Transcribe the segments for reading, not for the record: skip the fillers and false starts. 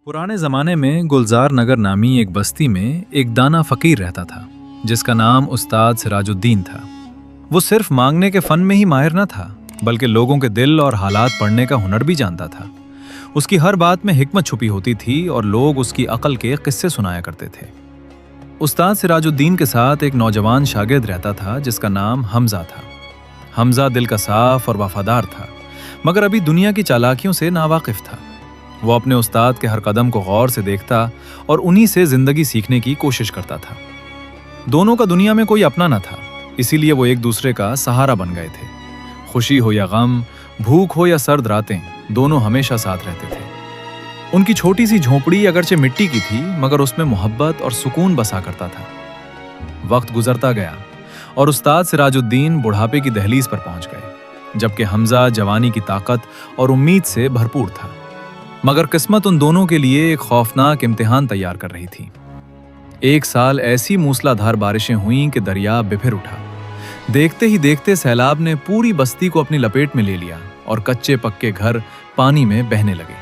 पुराने ज़माने में गुलजार नगर नामी एक बस्ती में एक दाना फ़कीर रहता था जिसका नाम उस्ताद सिराजुद्दीन था। वो सिर्फ मांगने के फ़न में ही माहिर न था बल्कि लोगों के दिल और हालात पढ़ने का हुनर भी जानता था। उसकी हर बात में हिकमत छुपी होती थी और लोग उसकी अक्ल के किस्से सुनाया करते थे। उस्ताद सिराजुद्दीन के साथ एक नौजवान शागिर्द रहता था जिसका नाम हमजा था। हमजा दिल का साफ और वफादार था मगर अभी दुनिया की चालाकियों से नावाकिफ था। वो अपने उस्ताद के हर कदम को गौर से देखता और उन्हीं से जिंदगी सीखने की कोशिश करता था। दोनों का दुनिया में कोई अपना न था, इसीलिए वो एक दूसरे का सहारा बन गए थे। खुशी हो या गम, भूख हो या सर्द रातें, दोनों हमेशा साथ रहते थे। उनकी छोटी सी झोपड़ी अगरचे मिट्टी की थी मगर उसमें मोहब्बत और सुकून बसा करता था। वक्त गुजरता गया और उस्ताद सिराजुद्दीन बुढ़ापे की दहलीज पर पहुंच गए, जबकि हमजा जवानी की ताकत और उम्मीद से भरपूर था। मगर किस्मत उन दोनों के लिए एक खौफनाक इम्तिहान तैयार कर रही थी। एक साल ऐसी मूसलाधार बारिशें हुईं कि दरिया बिफर उठा। देखते ही देखते सैलाब ने पूरी बस्ती को अपनी लपेट में ले लिया और कच्चे पक्के घर पानी में बहने लगे।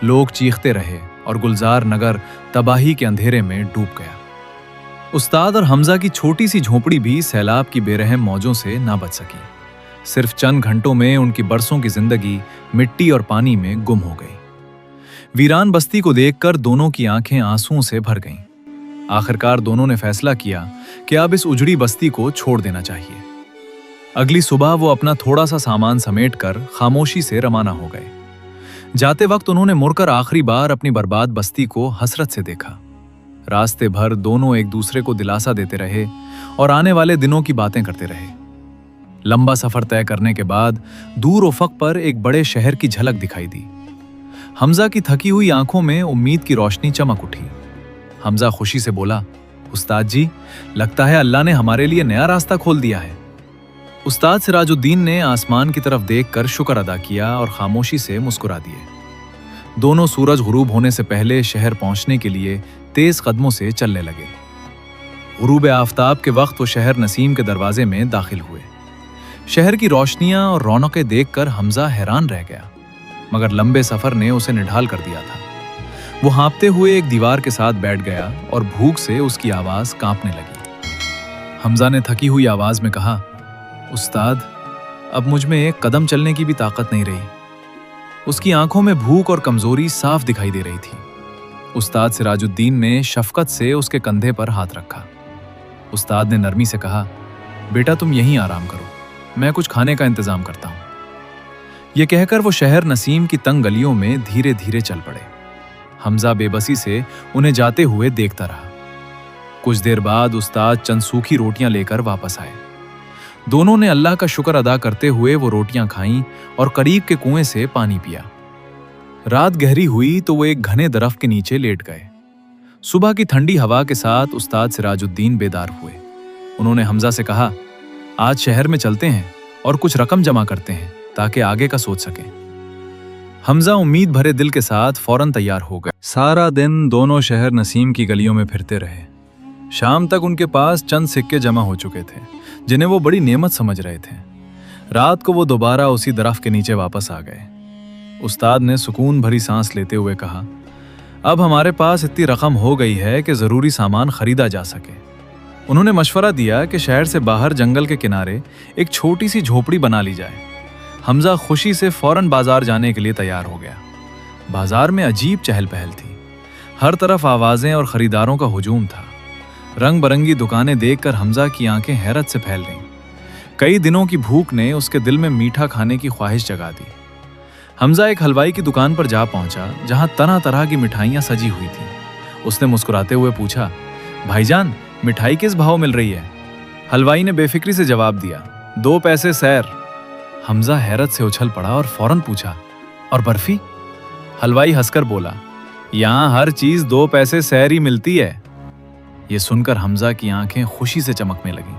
लोग चीखते रहे और गुलजार नगर तबाही के अंधेरे में डूब गया। उस्ताद और हमजा की छोटी सी झोपड़ी भी सैलाब की बेरहम मौजों से ना बच सकी। सिर्फ चंद घंटों में उनकी बरसों की जिंदगी मिट्टी और पानी में गुम हो गई। वीरान बस्ती को देखकर दोनों की आंखें आंसुओं से भर गईं। आखिरकार दोनों ने फैसला किया कि अब इस उजड़ी बस्ती को छोड़ देना चाहिए। अगली सुबह वो अपना थोड़ा सा सामान समेटकर खामोशी से रवाना हो गए। जाते वक्त उन्होंने मुड़कर आखिरी बार अपनी बर्बाद बस्ती को हसरत से देखा। रास्ते भर दोनों एक दूसरे को दिलासा देते रहे और आने वाले दिनों की बातें करते रहे। लंबा सफर तय करने के बाद दूर उफक पर एक बड़े शहर की झलक दिखाई दी। हमजा की थकी हुई आंखों में उम्मीद की रोशनी चमक उठी। हमजा खुशी से बोला, उस्ताद जी, लगता है अल्लाह ने हमारे लिए नया रास्ता खोल दिया है। उस्ताद सिराजुद्दीन ने आसमान की तरफ देखकर शुक्र अदा किया और खामोशी से मुस्कुरा दिए। दोनों सूरज गुरूब होने से पहले शहर पहुंचने के लिए तेज कदमों से चलने लगे। गुरूब आफताब के वक्त वो शहर नसीम के दरवाजे में दाखिल हुए। शहर की रोशनियां और रौनकें देखकर हमजा हैरान रह गया, मगर लंबे सफर ने उसे निढाल कर दिया था। वो हाँपते हुए एक दीवार के साथ बैठ गया और भूख से उसकी आवाज कांपने लगी। हमजा ने थकी हुई आवाज में कहा, उस्ताद, अब मुझ में एक कदम चलने की भी ताकत नहीं रही। उसकी आंखों में भूख और कमजोरी साफ दिखाई दे रही थी। उस्ताद सिराजुद्दीन ने शफकत से उसके कंधे पर हाथ रखा। उस्ताद ने नरमी से कहा, बेटा तुम यहीं आराम करो, मैं कुछ खाने का इंतजाम करता हूं। ये कहकर वो शहर नसीम की तंग गलियों में धीरे धीरे चल पड़े। हमजा बेबसी से उन्हें जाते हुए देखता रहा। कुछ देर बाद उस्ताद चंद सूखी रोटियां लेकर वापस आए। दोनों ने अल्लाह का शुक्र अदा करते हुए वो रोटियां खाईं और करीब के कुएं से पानी पिया। रात गहरी हुई तो वो एक घने दरख्त के नीचे लेट गए। सुबह की ठंडी हवा के साथ उस्ताद सिराजुद्दीन बेदार हुए। उन्होंने हमजा से कहा, आज शहर में चलते हैं और कुछ रकम जमा करते हैं ताकि आगे का सोच सकें। हमजा उम्मीद भरे दिल के साथ फौरन तैयार हो गए। सारा दिन दोनों शहर नसीम की गलियों में फिरते रहे। शाम तक उनके पास चंद सिक्के जमा हो चुके थे जिन्हें वो बड़ी नेमत समझ रहे थे। रात को वो दोबारा उसी दरख्त के नीचे वापस आ गए। उस्ताद ने सुकून भरी सांस लेते हुए कहा, अब हमारे पास इतनी रकम हो गई है कि जरूरी सामान खरीदा जा सके। उन्होंने मशवरा दिया कि शहर से बाहर जंगल के किनारे एक छोटी सी झोपड़ी बना ली जाए। हमजा खुशी से फौरन बाजार जाने के लिए तैयार हो गया। बाजार में अजीब चहल पहल थी। हर तरफ आवाजें और खरीदारों का हुजूम था। रंग बरंगी दुकानें देखकर हमजा की आंखें हैरत से फैल गईं। कई दिनों की भूख ने उसके दिल में मीठा खाने की ख्वाहिश जगा दी। हमजा एक हलवाई की दुकान पर जा पहुंचा जहां तरह तरह की मिठाइयां सजी हुई थीं। उसने मुस्कुराते हुए पूछा, भाईजान, मिठाई किस भाव मिल रही है? हलवाई ने बेफिक्री से जवाब दिया, 2 पैसे सैर। हमजा हैरत से उछल पड़ा और फौरन पूछा, और बर्फी? हलवाई हंसकर बोला, यहां हर चीज 2 पैसे सैर ही मिलती है। ये सुनकर हमजा की आंखें खुशी से चमकने लगीं।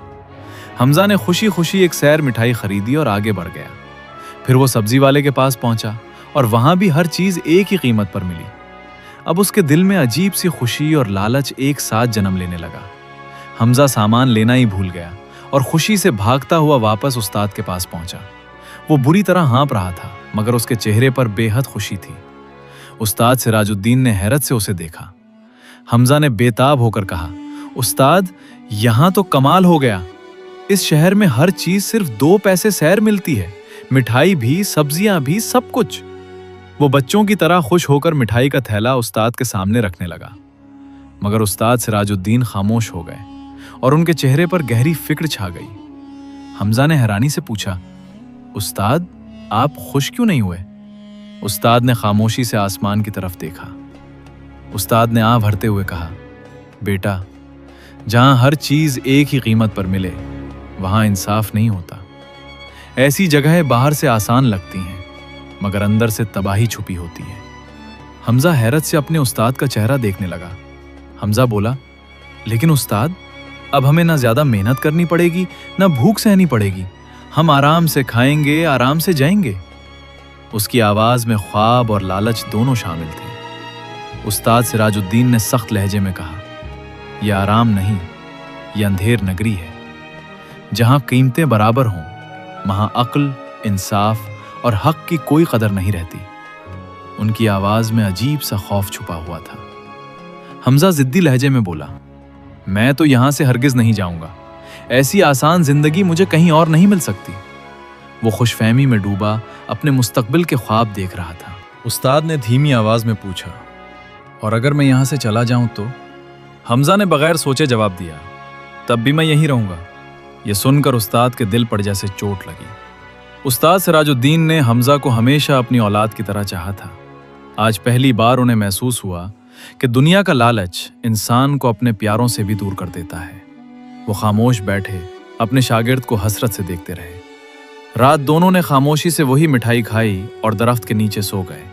हमजा ने खुशी खुशी एक सैर मिठाई खरीदी और आगे बढ़ गया। फिर वो सब्जी वाले के पास पहुंचा और वहां भी हर चीज एक ही कीमत पर मिली। अब उसके दिल में अजीब सी खुशी और लालच एक साथ जन्म लेने लगा। हमजा सामान लेना ही भूल गया और खुशी से भागता हुआ वापस उस्ताद के पास पहुंचा। वो बुरी तरह हाँप रहा था मगर उसके चेहरे पर बेहद खुशी थी। उस्ताद सिराजुद्दीन ने हैरत से उसे देखा। हमजा ने बेताब होकर कहा, उस्ताद, यहां तो कमाल हो गया। इस शहर में हर चीज सिर्फ 2 पैसे सैर मिलती है, मिठाई भी, सब्जियां भी, सब कुछ। वो बच्चों की तरह खुश होकर मिठाई का थैला उस्ताद के सामने रखने लगा, मगर उस्ताद सिराजुद्दीन खामोश हो गए और उनके चेहरे पर गहरी फिक्र छा गई। हमजा ने हैरानी से पूछा, उस्ताद, आप खुश क्यों नहीं हुए? उस्ताद ने खामोशी से आसमान की तरफ देखा। उस्ताद ने आह भरते हुए कहा, बेटा, जहां हर चीज एक ही कीमत पर मिले वहां इंसाफ नहीं होता। ऐसी जगहें बाहर से आसान लगती हैं, मगर अंदर से तबाही छुपी होती है। हमजा हैरत से अपने उस्ताद का चेहरा देखने लगा। हमजा बोला, लेकिन उस्ताद, अब हमें ना ज्यादा मेहनत करनी पड़ेगी, ना भूख सहनी पड़ेगी। हम आराम से खाएंगे, आराम से जाएंगे। उसकी आवाज में ख्वाब और लालच दोनों शामिल थे। उस्ताद सिराजुद्दीन ने सख्त लहजे में कहा, यह आराम नहीं, यह अंधेर नगरी है। जहां कीमतें बराबर हों, वहां अक्ल, इंसाफ और हक की कोई कदर नहीं रहती। उनकी आवाज में अजीब सा खौफ छुपा हुआ था। हमजा जिद्दी लहजे में बोला, मैं तो यहां से हरगिज नहीं जाऊंगा। ऐसी आसान जिंदगी मुझे कहीं और नहीं मिल सकती। वो खुशफहमी में डूबा अपने मुस्तकबिल के ख्वाब देख रहा था। उस्ताद ने धीमी आवाज में पूछा, और अगर मैं यहां से चला जाऊं तो? हमजा ने बगैर सोचे जवाब दिया, तब भी मैं यहीं रहूंगा। यह सुनकर उस्ताद के दिल पर जैसे चोट लगी। उस्ताद सिराजुद्दीन ने हमजा को हमेशा अपनी औलाद की तरह चाहा था। आज पहली बार उन्हें महसूस हुआ कि दुनिया का लालच इंसान को अपने प्यारों से भी दूर कर देता है। वो खामोश बैठे अपने शागिर्द को हसरत से देखते रहे। रात दोनों ने खामोशी से वही मिठाई खाई और दरख्त के नीचे सो गए।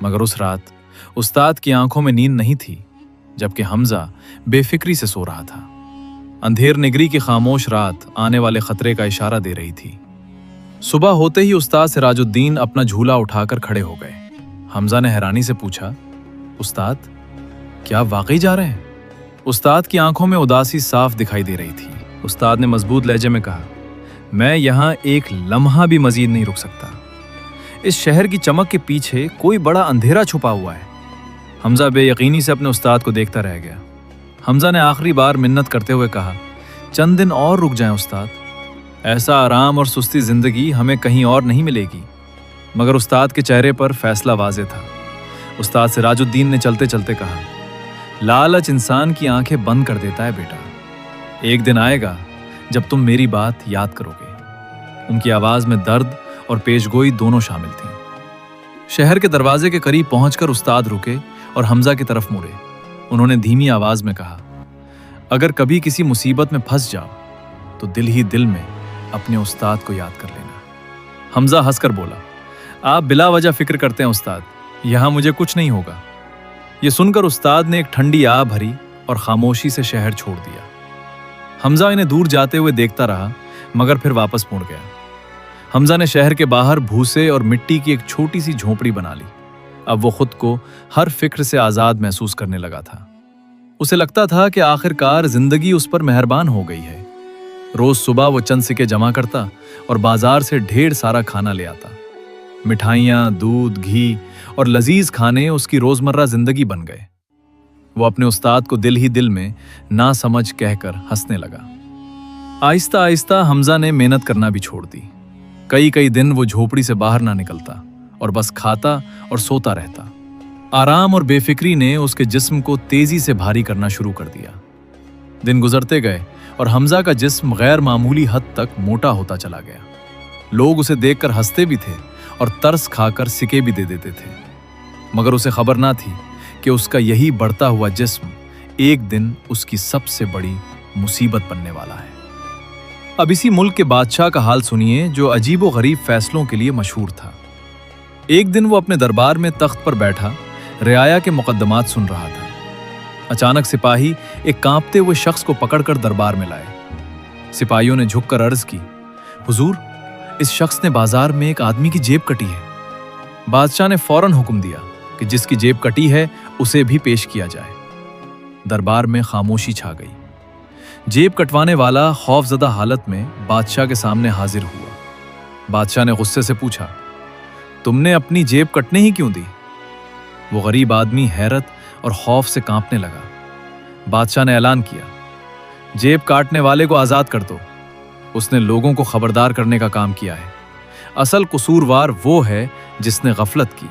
मगर उस रात उस्ताद की आंखों में नींद नहीं थी, जबकि हमजा बेफिक्री से सो रहा था। अंधेर निगरी की खामोश रात आने वाले खतरे का इशारा दे रही थी। सुबह होते ही उस्ताद सिराजुद्दीन अपना झूला उठाकर खड़े हो गए। हमजा ने हैरानी से पूछा, उस्ताद, क्या आप वाकई जा रहे हैं? उस्ताद की आंखों में उदासी साफ दिखाई दे रही थी। उस्ताद ने मजबूत लहजे में कहा, मैं यहां एक लम्हा भी मजीद नहीं रुक सकता। इस शहर की चमक के पीछे कोई बड़ा अंधेरा छुपा हुआ है। हमजा बेयकीनी से अपने उस्ताद को देखता रह गया। हमजा ने आखिरी बार मिन्नत करते हुए कहा, चंद दिन और रुक जाएं उस्ताद। ऐसा आराम और सुस्ती जिंदगी हमें कहीं और नहीं मिलेगी। मगर उस्ताद के चेहरे पर फैसला वाज़ेह था। उस्ताद सिराजुद्दीन ने चलते चलते कहा, लालच इंसान की आंखें बंद कर देता है बेटा। एक दिन आएगा जब तुम मेरी बात याद करोगे। उनकी आवाज में दर्द और पेशगोई दोनों शामिल थी। शहर के दरवाजे के करीब पहुंचकर उस्ताद रुके और हमजा की तरफ मुड़े। उन्होंने धीमी आवाज में कहा, अगर कभी किसी मुसीबत में फंस जाओ तो दिल ही दिल में अपने उस्ताद को याद कर लेना। हमजा हंसकर बोला, आप बिला वजह फिक्र करते हैं उस्ताद, यहां मुझे कुछ नहीं होगा। यह सुनकर उस्ताद ने एक ठंडी आह भरी और खामोशी से शहर छोड़ दिया। हमजा इन्हें दूर जाते हुए देखता रहा, मगर फिर वापस मुड़ गया। हमजा ने शहर के बाहर भूसे और मिट्टी की एक छोटी सी झोपड़ी बना ली। अब वो खुद को हर फिक्र से आजाद महसूस करने लगा था। उसे लगता था कि आखिरकार जिंदगी उस पर मेहरबान हो गई है। रोज सुबह वो चंद सिक्के जमा करता और बाजार से ढेर सारा खाना ले आता। मिठाइयाँ, दूध, घी और लजीज खाने उसकी रोजमर्रा जिंदगी बन गए। वो अपने उस्ताद को दिल ही दिल में ना समझ कहकर हंसने लगा। आहिस्ता आहिस्ता हमजा ने मेहनत करना भी छोड़ दी। कई दिन वो झोपड़ी से बाहर ना निकलता और बस खाता और सोता रहता। आराम और बेफिक्री ने उसके जिस्म को तेजी से भारी करना शुरू कर दिया। दिन गुजरते गए और हमजा का जिस्म गैर मामूली हद तक मोटा होता चला गया। लोग उसे देखकर हंसते भी थे और तरस खाकर सिके भी दे देते थे, मगर उसे खबर ना थी कि उसका यही बढ़ता हुआ जिस्म एक दिन उसकी सबसे बड़ी मुसीबत बनने वाला है। अब इसी मुल्क के बादशाह का हाल सुनिए, जो अजीबो गरीब फैसलों के लिए मशहूर था। एक दिन वो अपने दरबार में तख्त पर बैठा रियाया के मुकद्दमात सुन रहा था। अचानक सिपाही एक कांपते हुए शख्स को पकड़कर दरबार में लाए। सिपाहियों ने झुककर अर्ज की, हुजूर, इस शख्स ने बाजार में एक आदमी की जेब कटी है। बादशाह ने फौरन हुक्म दिया कि जिसकी जेब कटी है उसे भी पेश किया जाए। दरबार में खामोशी छा गई। जेब कटवाने वाला खौफजदा हालत में बादशाह के सामने हाजिर हुआ। बादशाह ने गुस्से से पूछा, तुमने अपनी जेब कटने ही क्यों दी? वो गरीब आदमी हैरत और खौफ से कांपने लगा। बादशाह ने ऐलान किया, जेब काटने वाले को आजाद कर दो। उसने लोगों को खबरदार करने का काम किया है। असल कसूरवार वो है जिसने गफलत की।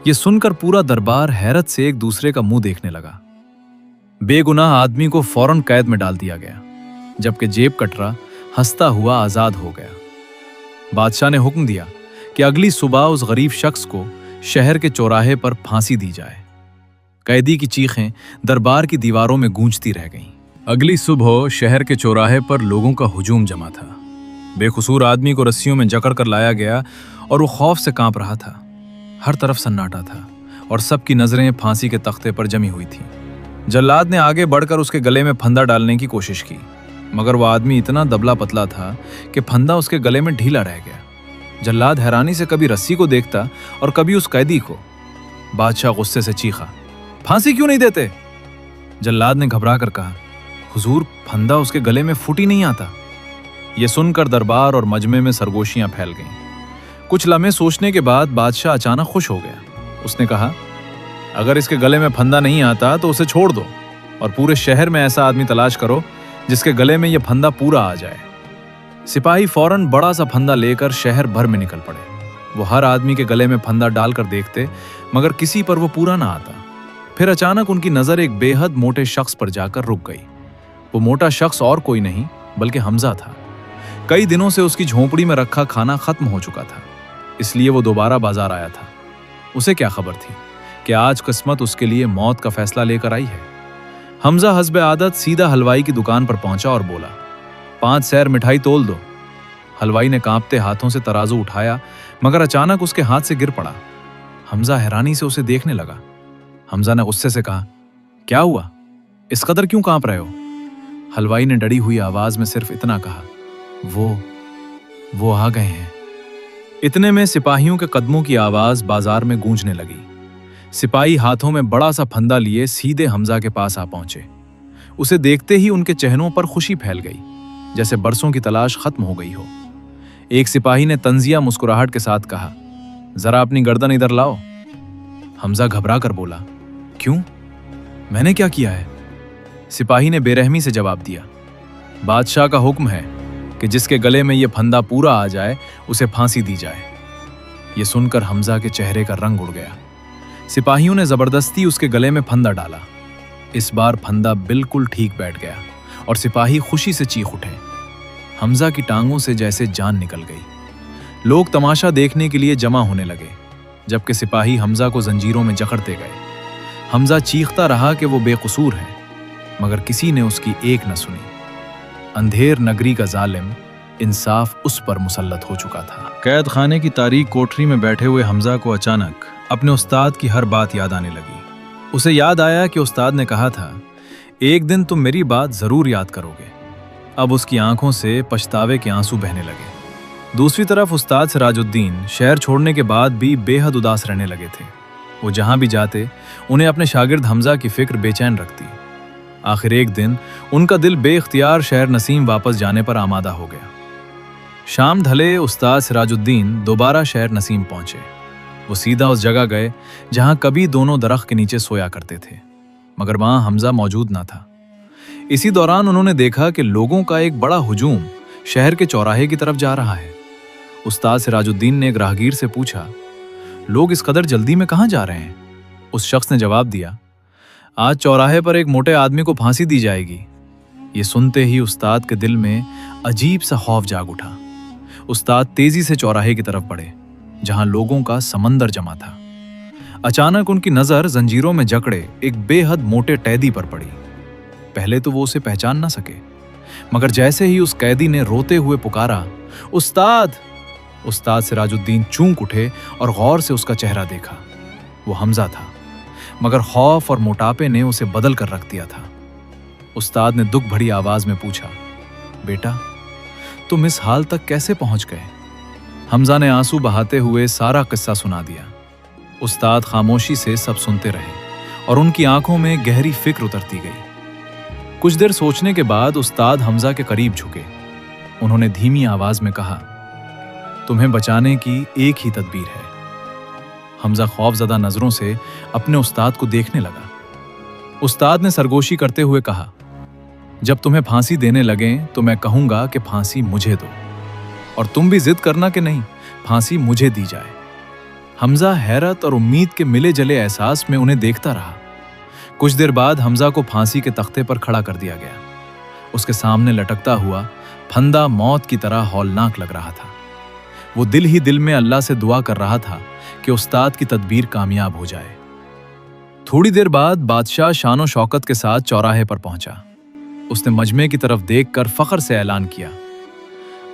ये सुनकर पूरा दरबार हैरत से एक दूसरे का मुंह देखने लगा। बेगुनाह आदमी को फौरन कैद में डाल दिया गया, जबकि जेब कटरा हंसता हुआ आजाद हो गया। बादशाह ने हुक्म दिया कि अगली सुबह उस गरीब शख्स को शहर के चौराहे पर फांसी दी जाए। कैदी की चीखें दरबार की दीवारों में गूंजती रह गईं। अगली सुबह शहर के चौराहे पर लोगों का हुजूम जमा था। बेकसूर आदमी को रस्सियों में जकड़ कर लाया गया और वो खौफ से कांप रहा था। हर तरफ सन्नाटा था और सबकी नजरें फांसी के तख्ते पर जमी हुई थीं। जल्लाद ने आगे बढ़कर उसके गले में फंदा डालने की कोशिश की, मगर वह आदमी इतना दबला पतला था कि फंदा उसके गले में ढीला रह गया। जल्लाद हैरानी से कभी रस्सी को देखता और कभी उस कैदी को। बादशाह गुस्से से चीखा, फांसी क्यों नहीं देते? जल्लाद ने घबरा कर कहा, हुजूर, फंदा उसके गले में फूट ही नहीं आता। यह सुनकर दरबार और मजमे में सरगोशियां फैल गईं। कुछ लम्हे सोचने के बाद बादशाह अचानक खुश हो गया। उसने कहा, अगर इसके गले में फंदा नहीं आता तो उसे छोड़ दो और पूरे शहर में ऐसा आदमी तलाश करो जिसके गले में यह फंदा पूरा आ जाए। सिपाही फौरन बड़ा सा फंदा लेकर शहर भर में निकल पड़े। वो हर आदमी के गले में फंदा डालकर देखते, मगर किसी पर वो पूरा ना आता। फिर अचानक उनकी नजर एक बेहद मोटे शख्स पर जाकर रुक गई। वो मोटा शख्स और कोई नहीं बल्कि हमजा था। कई दिनों से उसकी झोंपड़ी में रखा खाना खत्म हो चुका था, इसलिए वो दोबारा बाजार आया था। उसे क्या खबर थी कि आज किस्मत उसके लिए मौत का फैसला लेकर आई है। हमजा हस्बे आदत सीधा हलवाई की दुकान पर पहुंचा और बोला, 5 सैर मिठाई तोल दो। हलवाई ने कांपते हाथों से तराजू उठाया, मगर अचानक उसके हाथ से गिर पड़ा। हमजा हैरानी से उसे देखने लगा। हमजा ने गुस्से से कहा, क्या हुआ? इस कदर क्यों कांप रहे हो? हलवाई ने डरी हुई आवाज में सिर्फ इतना कहा, वो आ गए हैं। इतने में सिपाहियों के कदमों की आवाज बाजार में गूंजने लगी। सिपाही हाथों में बड़ा सा फंदा लिए सीधे हमजा के पास आ पहुंचे। उसे देखते ही उनके चेहरों पर खुशी फैल गई, जैसे बरसों की तलाश खत्म हो गई हो। एक सिपाही ने तंजिया मुस्कुराहट के साथ कहा, जरा अपनी गर्दन इधर लाओ। हमजा घबरा कर बोला, क्यों? मैंने क्या किया है? सिपाही ने बेरहमी से जवाब दिया, बादशाह का हुक्म है कि जिसके गले में यह फंदा पूरा आ जाए उसे फांसी दी जाए। यह सुनकर हमजा के चेहरे का रंग उड़ गया। सिपाहियों ने जबरदस्ती उसके गले में फंदा डाला। इस बार फंदा बिल्कुल ठीक बैठ गया और सिपाही खुशी से चीख उठे। हमजा की टांगों से जैसे जान निकल गई। लोग तमाशा देखने के लिए जमा होने लगे, जबकि सिपाही हमजा को जंजीरों में जकड़ते गए। हमजा चीखता रहा कि वो बेकसूर है, मगर किसी ने उसकी एक न सुनी। अंधेर नगरी का जालिम इंसाफ उस पर मुसल्लत हो चुका था। कैद खाने की तारीक कोठरी में बैठे हुए हमजा को अचानक अपने उस्ताद की हर बात याद आने लगी। उसे याद आया कि उस्ताद ने कहा था, एक दिन तुम मेरी बात जरूर याद करोगे। अब उसकी आंखों से पछतावे के आंसू बहने लगे। दूसरी तरफ उस्ताद सिराजुद्दीन शहर छोड़ने के बाद भी बेहद उदास रहने लगे थे। वो जहां भी जाते उन्हें अपने शागिर्द हमजा की फिक्र बेचैन रखती। आखिर एक दिन उनका दिल बेख्तियार शहर नसीम वापस जाने पर आमादा हो गया। शाम ढले उस्ताद सिराजुद्दीन दोबारा शहर नसीम पहुंचे। वो सीधा उस जगह गए जहां कभी दोनों दरख्त के नीचे सोया करते थे, मगर वहां हमजा मौजूद ना था। इसी दौरान उन्होंने देखा कि लोगों का एक बड़ा हुजूम शहर के चौराहे की तरफ जा रहा है। उस्ताद सिराजुद्दीन ने एक राहगीर से पूछा, लोग इस कदर जल्दी में कहां जा रहे हैं? उस शख्स ने जवाब दिया, आज चौराहे पर एक मोटे आदमी को फांसी दी जाएगी। ये सुनते ही उस्ताद के दिल में अजीब सा खौफ जाग उठा। उस्ताद तेजी से चौराहे की तरफ बढ़े, जहां लोगों का समंदर जमा था। अचानक उनकी नजर जंजीरों में जकड़े एक बेहद मोटे कैदी पर पड़ी। पहले तो वो उसे पहचान ना सके, मगर जैसे ही उस कैदी ने रोते हुए पुकारा, उस्ताद! उस्ताद सिराजुद्दीन चूंक उठे और गौर से उसका चेहरा देखा। वो हमजा था, मगर खौफ और मोटापे ने उसे बदल कर रख दिया था। उस्ताद ने दुख भरी आवाज में पूछा, बेटा, तुम इस हाल तक कैसे पहुंच गए? हमजा ने आंसू बहाते हुए सारा किस्सा सुना दिया। उस्ताद खामोशी से सब सुनते रहे और उनकी आंखों में गहरी फिक्र उतरती गई। कुछ देर सोचने के बाद उस्ताद हमजा के करीब झुके। उन्होंने धीमी आवाज में कहा, तुम्हें बचाने की एक ही तदबीर है। हमजा खौफजदा नजरों से अपने उस्ताद को देखने लगा। उस्ताद ने सरगोशी करते हुए कहा, जब तुम्हें फांसी देने लगें तो मैं कहूंगा कि फांसी मुझे दो, और तुम भी जिद करना कि नहीं, फांसी मुझे दी जाए। हमजा हैरत और उम्मीद के मिले जले एहसास में उन्हें देखता रहा। कुछ देर बाद हमजा को फांसी के तख्ते पर खड़ा कर दिया गया। उसके सामने लटकता हुआ फंदा मौत की तरह हौलनाक लग रहा था। वो दिल ही दिल में अल्लाह से दुआ कर रहा था कि उस्ताद की तदबीर कामयाब हो जाए। थोड़ी देर बाद बादशाह शानो शौकत के साथ चौराहे पर पहुंचा। उसने मजमे की तरफ देखकर फख्र से ऐलान किया,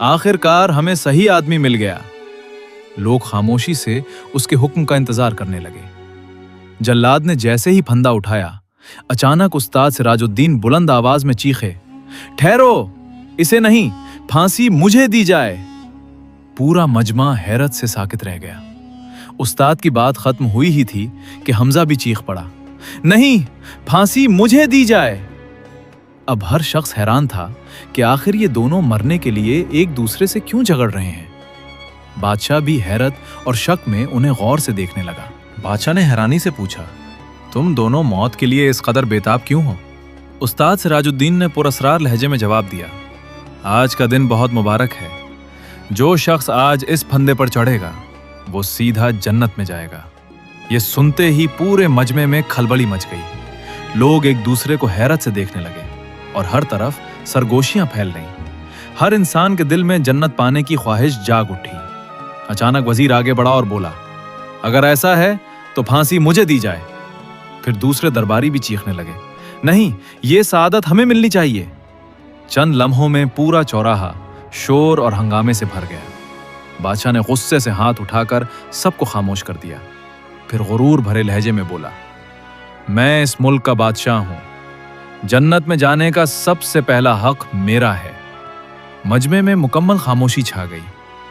आखिरकार हमें सही आदमी मिल गया। लोग खामोशी से उसके हुक्म का इंतजार करने लगे। जल्लाद ने जैसे ही फंदा उठाया, अचानक उस्ताद सिराजुद्दीन बुलंद आवाज में चीखे, ठहरो, इसे नहीं, फांसी मुझे दी जाए। पूरा मजमा हैरत से साकित रह गया। उस्ताद की बात खत्म हुई ही थी कि हमजा भी चीख पड़ा, नहीं, फांसी मुझे दी जाए। अब हर शख्स हैरान था कि आखिर ये दोनों मरने के लिए एक दूसरे से क्यों झगड़ रहे हैं। बादशाह भी हैरत और शक में उन्हें गौर से देखने लगा। बादशाह ने हैरानी से पूछा, तुम दोनों मौत के लिए इस कदर बेताब क्यों हो? उस्ताद सिराजुद्दीन ने पुरस्रार लहजे में जवाब दिया, आज का दिन बहुत मुबारक है। जो शख्स आज इस फंदे पर चढ़ेगा वो सीधा जन्नत में जाएगा। ये सुनते ही पूरे मजमे में खलबली मच गई। लोग एक दूसरे को हैरत से देखने लगे और हर तरफ सरगोशियां फैल गईं। हर इंसान के दिल में जन्नत पाने की ख्वाहिश जाग उठी। अचानक वजीर आगे बढ़ा और बोला, अगर ऐसा है तो फांसी मुझे दी जाए। फिर दूसरे दरबारी भी चीखने लगे, नहीं, ये सादत हमें मिलनी चाहिए। चंद लम्हों में पूरा चौराहा शोर और हंगामे से भर गया। बादशाह ने गुस्से से हाथ उठाकर सबको खामोश कर दिया। फिर गुरूर भरे लहजे में बोला, मैं इस मुल्क का बादशाह हूं। जन्नत में जाने का सबसे पहला हक मेरा है। मजमे में मुकम्मल खामोशी छा गई,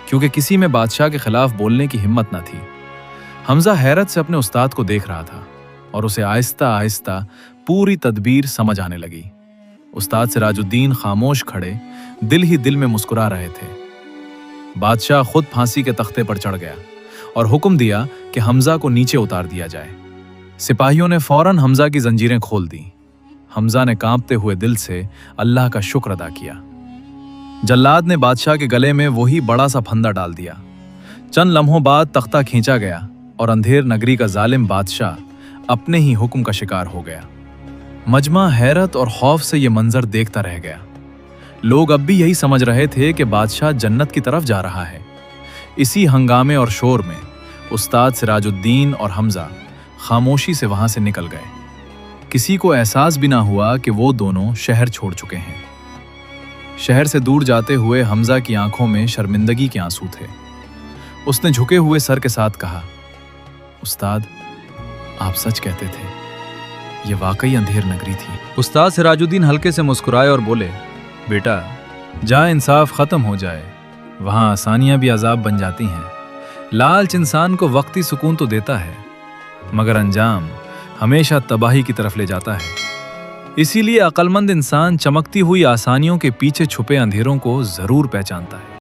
क्योंकि किसी में बादशाह के खिलाफ बोलने की हिम्मत न थी। हमजा हैरत से अपने उस्ताद को देख रहा था और उसे आहिस्ता आहिस्ता पूरी तदबीर समझ आने लगी। उस्ताद सिराजुद्दीन खामोश खड़े दिल ही दिल में मुस्कुरा रहे थे। बादशाह खुद फांसी के तख्ते पर चढ़ गया और हुक्म दिया कि हमजा को नीचे उतार दिया जाए। सिपाहियों ने फौरन हमजा की जंजीरें खोल दी। हमजा ने कांपते हुए दिल से अल्लाह का शुक्र अदा किया। जल्लाद ने बादशाह के गले में वही बड़ा सा फंदा डाल दिया। चंद लम्हों बाद तख्ता खींचा गया और अंधेर नगरी का जालिम बादशाह अपने ही हुक्म का शिकार हो गया। मजमा हैरत और खौफ से यह मंजर देखता रह गया। लोग अब भी यही समझ रहे थे कि बादशाह जन्नत की तरफ जा रहा है। इसी हंगामे और शोर में उस्ताद सिराजुद्दीन और हमजा खामोशी से वहां से निकल गए। किसी को एहसास भी ना हुआ कि वो दोनों शहर छोड़ चुके हैं। शहर से दूर जाते हुए हमजा की आंखों में शर्मिंदगी के आंसू थे। उसने झुके हुए सर के साथ कहा, उस्ताद, आप सच कहते थे, ये वाकई अंधेर नगरी थी। उस्ताद सिराजुद्दीन हल्के से मुस्कुराए और बोले, बेटा, जहाँ इंसाफ खत्म हो जाए वहाँ आसानियाँ भी अजाब बन जाती हैं। लालच इंसान को वक्ती सुकून तो देता है, मगर अंजाम हमेशा तबाही की तरफ ले जाता है। इसीलिए अक्लमंद इंसान चमकती हुई आसानियों के पीछे छुपे अंधेरों को जरूर पहचानता है।